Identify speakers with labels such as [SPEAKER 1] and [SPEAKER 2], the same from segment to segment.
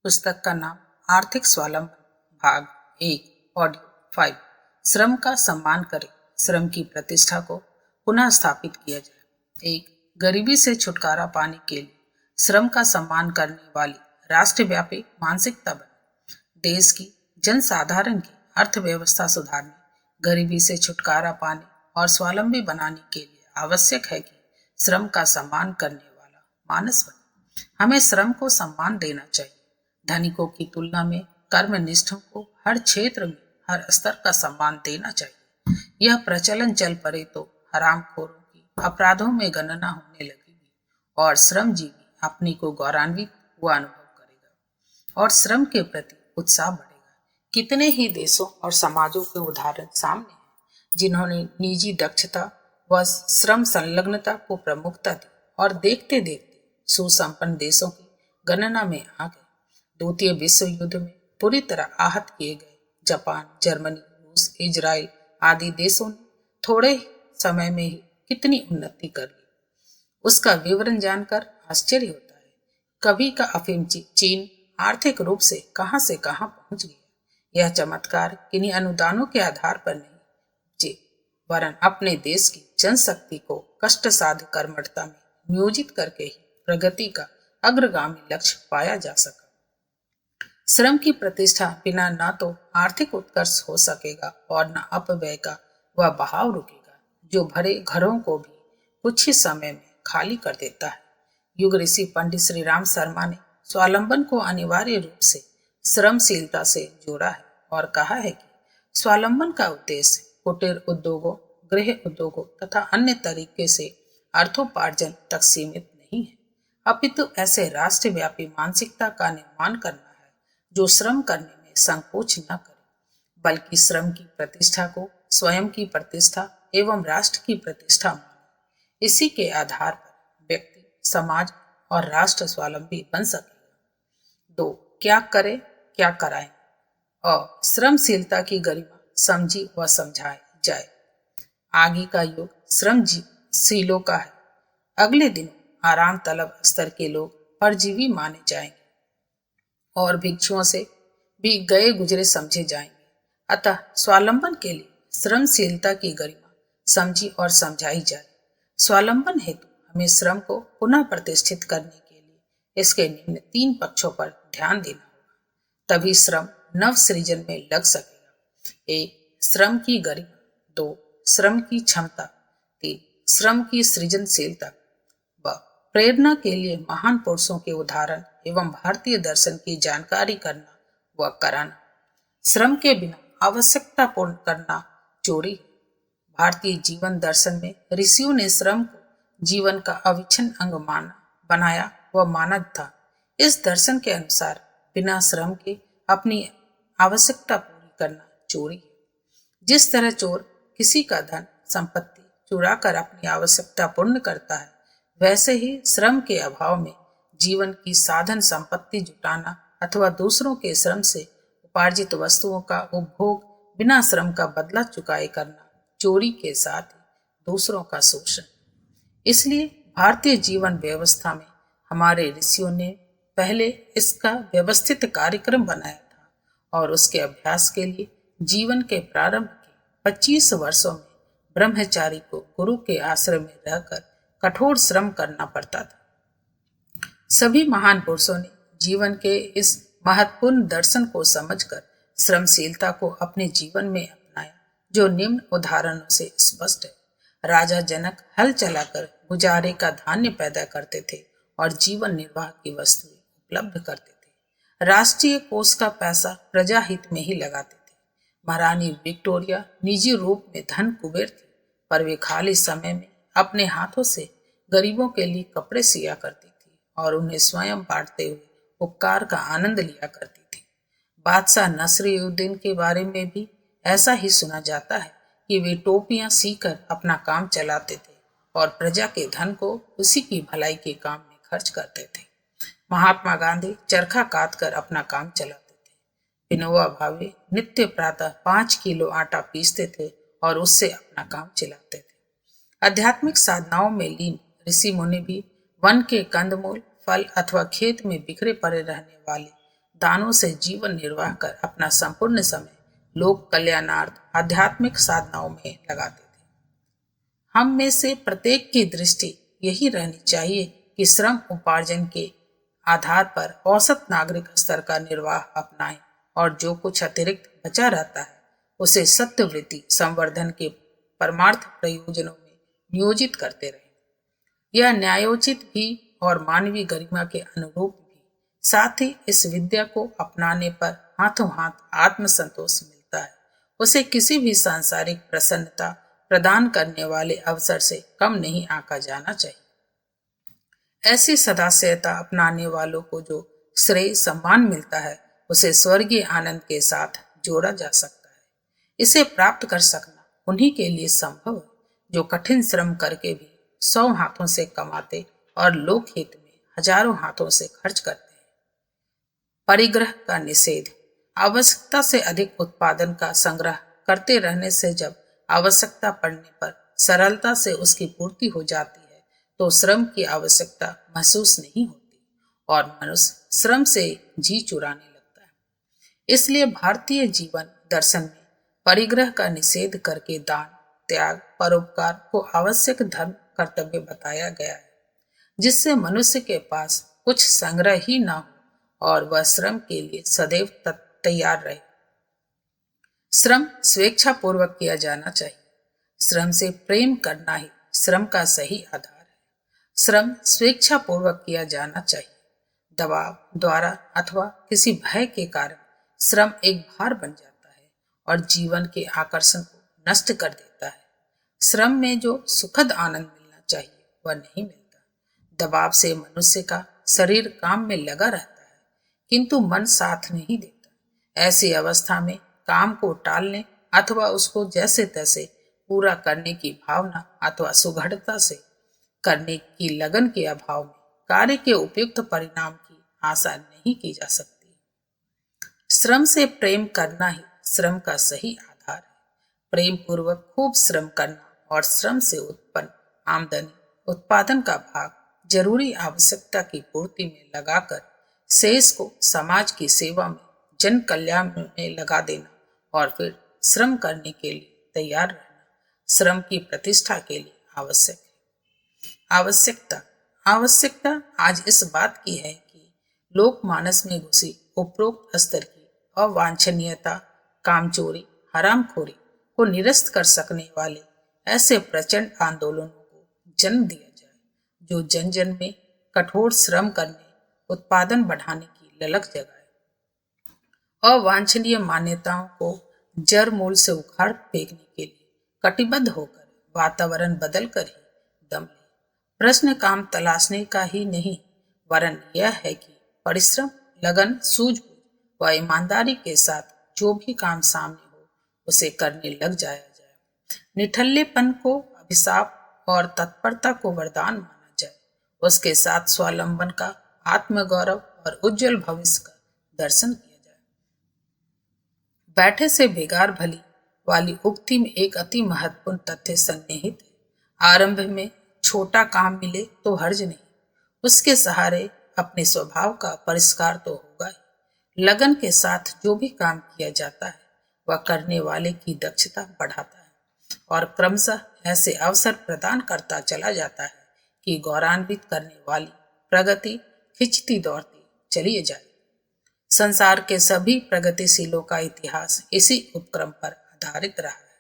[SPEAKER 1] पुस्तक का नाम आर्थिक स्वावलंबन भाग 1 ऑडियो 5। श्रम का सम्मान करें, श्रम की प्रतिष्ठा को पुनः स्थापित किया जाए। एक गरीबी से छुटकारा पाने के लिए श्रम का सम्मान करने वाली राष्ट्रव्यापी मानसिकता बने। देश की जनसाधारण की अर्थव्यवस्था सुधारने, गरीबी से छुटकारा पाने और स्वावलंबी बनाने के लिए आवश्यक है कि श्रम का सम्मान करने वाला मानस बने। हमें श्रम को सम्मान देना चाहिए। धनिकों की तुलना में कर्मनिष्ठों को हर क्षेत्र में हर स्तर का सम्मान देना चाहिए। यह प्रचलन चल पड़े तो हरामखोरों की अपराधों में गणना होने लगेगी और श्रमजीवी अपने को गौरवान्वित हुआ अनुभव करेगा और श्रम के प्रति उत्साह बढ़ेगा। कितने ही देशों और समाजों के उदाहरण सामने हैं जिन्होंने निजी दक्षता व श्रम संलग्नता को प्रमुखता दी और देखते देखते सुसंपन्न देशों की गणना में आ गए। द्वितीय विश्व युद्ध में पूरी तरह आहत किए गए जापान, जर्मनी, रूस, इजराइल आदि देशों ने थोड़े समय में ही कितनी उन्नति कर ली, उसका विवरण जानकर आश्चर्य होता है। कभी का अफीम चीन आर्थिक रूप से कहां पहुंच गया। यह चमत्कार किन्हीं अनुदानों के आधार पर नहीं वरन अपने देश की जनशक्ति को कष्ट साध्य कर्मठता में नियोजित करके ही प्रगति का अग्रगामी लक्ष्य पाया जा सका। श्रम की प्रतिष्ठा बिना न तो आर्थिक उत्कर्ष हो सकेगा और न अपव्यय का वह बहाव रुकेगा जो भरे घरों को भी कुछ ही समय में खाली कर देता है। युग ऋषि पंडित श्री राम शर्मा ने स्वावलंबन को अनिवार्य रूप से श्रमशीलता से जोड़ा है और कहा है कि स्वावलंबन का उद्देश्य कुटीर उद्योगों, गृह उद्योगों तथा अन्य तरीके से अर्थोपार्जन तक सीमित नहीं है, अपितु ऐसे राष्ट्रव्यापी मानसिकता का निर्माण करना है जो श्रम करने में संकोच न करे, बल्कि श्रम की प्रतिष्ठा को स्वयं की प्रतिष्ठा एवं राष्ट्र की प्रतिष्ठा माने। इसी के आधार पर व्यक्ति, समाज और राष्ट्र स्वावलंबी बन सकेगा। 2. क्या करे क्या कराए और श्रमशीलता की गरिमा समझी व समझाई जाए। आगे का युग श्रमशीलों का है। अगले दिनों आराम तलब स्तर के लोग परजीवी माने जाएंगे और भिक्षुओं से भी गए गुजरे समझे जाएंगे। अतः स्वावलंबन के लिए श्रमशीलता की गरिमा समझी और समझाई जाए। स्वावलंबन हेतु हमें श्रम को पुनः प्रतिष्ठित करने के लिए इसके निम्न 3 पक्षों पर ध्यान देना होगा, तभी श्रम नव सृजन में लग सकेगा। 1. श्रम की गरिमा। 2. श्रम की क्षमता। 3. श्रम की सृजनशीलता। प्रेरणा के लिए महान पुरुषों के उदाहरण एवं भारतीय दर्शन की जानकारी करना व कराना। श्रम के बिना आवश्यकता पूर्ण करना चोरी है। भारतीय जीवन दर्शन में ऋषियों ने श्रम को जीवन का अविच्छिन्न अंग बनाया व माना था। इस दर्शन के अनुसार बिना श्रम के अपनी आवश्यकता पूरी करना चोरी है। जिस तरह चोर किसी का धन संपत्ति चुरा कर अपनी आवश्यकता पूर्ण करता है, वैसे ही श्रम के अभाव में जीवन की साधन संपत्ति जुटाना अथवा दूसरों के श्रम से उपार्जित वस्तुओं का उपभोग बिना श्रम का बदला चुकाए करना चोरी के साथ ही दूसरों का शोषण। इसलिए भारतीय जीवन व्यवस्था में हमारे ऋषियों ने पहले इसका व्यवस्थित कार्यक्रम बनाया था और उसके अभ्यास के लिए जीवन के प्रारंभ के 25 वर्षों में ब्रह्मचारी को गुरु के आश्रय में रहकर कठोर श्रम करना पड़ता था। सभी महान पुरुषों ने जीवन के इस महत्वपूर्ण दर्शन को समझकर श्रमशीलता को अपने जीवन में अपनाया, जो निम्न उदाहरणों से स्पष्ट है। राजा जनक हल चलाकर गुजारे का धान्य पैदा करते थे और जीवन निर्वाह की वस्तुएं उपलब्ध करते थे। राष्ट्रीय कोष का पैसा प्रजा हित में ही लगाते थे। महारानी विक्टोरिया निजी रूप में धन कुबेर थी, पर वे खाली समय में अपने हाथों से गरीबों के लिए कपड़े सिया करती थी और उन्हें स्वयं बांटते हुए उपकार का आनंद लिया करती थी। बादशाह नसरुद्दीन के बारे में भी ऐसा ही सुना जाता है कि वे टोपियां सीकर अपना काम चलाते थे और प्रजा के धन को उसी की भलाई के काम में खर्च करते थे। महात्मा गांधी चरखा काट कर अपना काम चलाते थे। विनोबा भावे नित्य प्रातः 5 किलो आटा पीसते थे और उससे अपना काम चलाते थे। आध्यात्मिक साधनाओं में लीन ऋषि मुनि भी वन के कंदमूल, फल अथवा खेत में बिखरे पड़े रहने वाले दानों से जीवन निर्वाह कर अपना संपूर्ण समय लोक कल्याणार्थ आध्यात्मिक साधनाओं में लगाते थे। हम में से प्रत्येक की दृष्टि यही रहनी चाहिए कि श्रम उपार्जन के आधार पर औसत नागरिक स्तर का निर्वाह अपनाएं और जो कुछ अतिरिक्त बचा रहता है उसे सत्यवृत्ति संवर्धन के परमार्थ प्रयोजनों में नियोजित करते रहें। यह न्यायोचित भी और मानवीय गरिमा के अनुरूप भी। साथ ही इस विद्या को अपनाने पर हाथों हाथ आत्मसंतोष मिलता है। उसे किसी भी सांसारिक प्रसन्नता प्रदान करने वाले अवसर से कम नहीं आंका जाना चाहिए। ऐसी सदाशयता अपनाने वालों को जो श्रेय सम्मान मिलता है उसे स्वर्गीय आनंद के साथ जोड़ा जा सकता है। इसे प्राप्त कर सकना उन्हीं के लिए संभव है जो कठिन श्रम करके भी 100 हाथों से कमाते और लोक हित में हजारों हाथों से खर्च करते हैं। परिग्रह का निषेध। आवश्यकता से अधिक उत्पादन का संग्रह करते रहने से जब आवश्यकता पड़ने पर सरलता से उसकी पूर्ति हो जाती है तो श्रम की आवश्यकता महसूस नहीं होती और मनुष्य श्रम से जी चुराने लगता है। इसलिए भारतीय जीवन दर्शन में परिग्रह का निषेध करके दान, त्याग, परोपकार को आवश्यक धर्म कर्तव्य बताया गया है, जिससे मनुष्य के पास कुछ संग्रह ही ना हो और वह श्रम के लिए सदैव तैयार रहे। श्रम स्वेच्छा पूर्वक किया जाना चाहिए। श्रम से प्रेम करना ही श्रम का सही आधार है। श्रम स्वेच्छा पूर्वक किया जाना चाहिए। दबाव द्वारा अथवा किसी भय के कारण श्रम एक भार बन जाता है और जीवन के आकर्षण को नष्ट कर देता है। श्रम में जो सुखद आनंद मिलना चाहिए वह नहीं मिलता। दबाव से मनुष्य का शरीर काम में लगा रहता है किंतु मन साथ नहीं देता। ऐसी अवस्था में काम को टालने अथवा उसको जैसे तैसे पूरा करने की भावना अथवा सुघड़ता से करने की लगन के अभाव में कार्य के उपयुक्त परिणाम की आशा नहीं की जा सकती। श्रम से प्रेम करना ही श्रम का सही आधार है। प्रेम पूर्वक खूब श्रम करना और श्रम से उत्पन्न आमदनी उत्पादन का भाग जरूरी आवश्यकता की पूर्ति में लगाकर शेष को समाज की सेवा में जन कल्याण में लगा देना और फिर श्रम करने के लिए तैयार रहना श्रम की प्रतिष्ठा के लिए आवश्यक है। आवश्यकता आज इस बात की है कि लोकमानस में घुसी उपरोक्त स्तर की अवांछनीयता, कामचोरी, हरामखोरी को निरस्त कर सकने वाले ऐसे प्रचंड आंदोलनों को जन्म दिया जाए जो जन जन में कठोर श्रम करने, उत्पादन बढ़ाने की ललक जगाए। अवांछनीय मान्यताओं को जड़ मूल से उखाड़ फेंकने के लिए कटिबद्ध होकर वातावरण बदल कर ही दम ले। प्रश्न काम तलाशने का ही नहीं वरन यह है कि परिश्रम, लगन, सूझबूझ व ईमानदारी के साथ जो भी काम सामने हो उसे करने लग जाया जाए। निठल्लेपन को अभिशाप और तत्परता को वरदान माना जाए। उसके साथ स्वावलंबन का, आत्मगौरव और उज्जवल भविष्य का दर्शन किया जाए। बैठे से बेगार भली वाली उक्ति में एक अति महत्वपूर्ण तथ्य सन्निहित है। आरंभ में छोटा काम मिले तो हर्ज नहीं, उसके सहारे अपने स्वभाव का परिष्कार तो होगा ही। लगन के साथ जो भी काम किया जाता है वह करने वाले की दक्षता बढ़ाता है और क्रमशः ऐसे अवसर प्रदान करता चला जाता है कि गौरवान्वित करने वाली प्रगति खिंचती दौड़ती चली जाए। संसार के सभी प्रगतिशीलों का इतिहास इसी उपक्रम पर आधारित रहा है।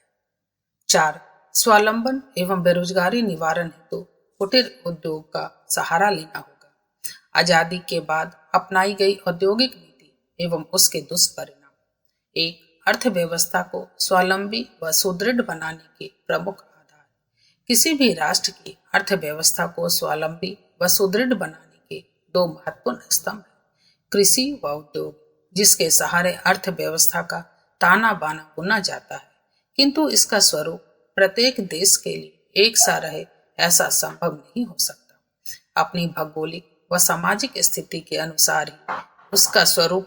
[SPEAKER 1] 4. स्वावलंबन एवं बेरोजगारी निवारण हेतु कुटीर उद्योग का सहारा लेना होगा। आजादी के बाद अपनाई गई औद्योगिक नीति एवं उसके दुष्परिणाम। 1. अर्थव्यवस्था को स्वावलंबी व सुदृढ़ बनाने के प्रमुख आधार। किसी भी राष्ट्र की अर्थव्यवस्था को स्वावलंबी व सुदृढ़ बनाने के 2 महत्वपूर्ण स्तंभ हैं, कृषि व उद्योग, जिसके सहारे अर्थव्यवस्था का ताना बाना बुना जाता है, किंतु इसका स्वरूप प्रत्येक देश के लिए एक सा रहे ऐसा संभव नहीं हो सकता। अपनी भौगोलिक व सामाजिक स्थिति के अनुसार ही उसका स्वरूप